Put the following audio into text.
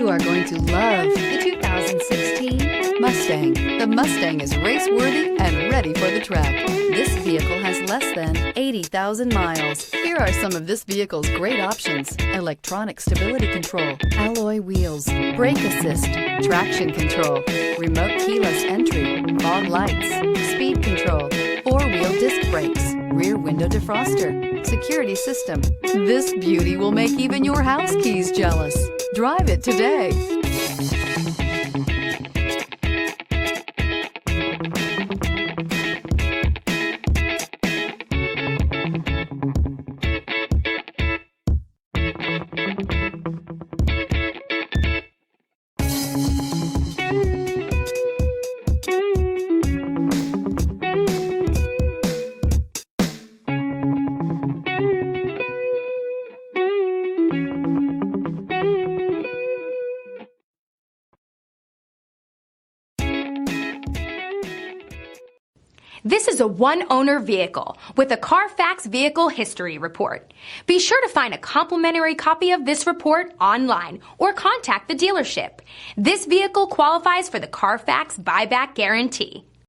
You are going to love the 2016 Mustang. The Mustang is race-worthy and ready for the track. This vehicle has less than 80,000 miles. Here are some of this vehicle's great options: electronic stability control, alloy wheels, brake assist, traction control, remote keyless entry, fog lights, speed control, four-wheel disc brakes, rear window defroster, security system. This beauty will make even your house keys jealous. Drive it today. This is a one-owner vehicle with a CARFAX Vehicle History Report. Be sure to find a complimentary copy of this report online or contact the dealership. This vehicle qualifies for the CARFAX Buyback Guarantee.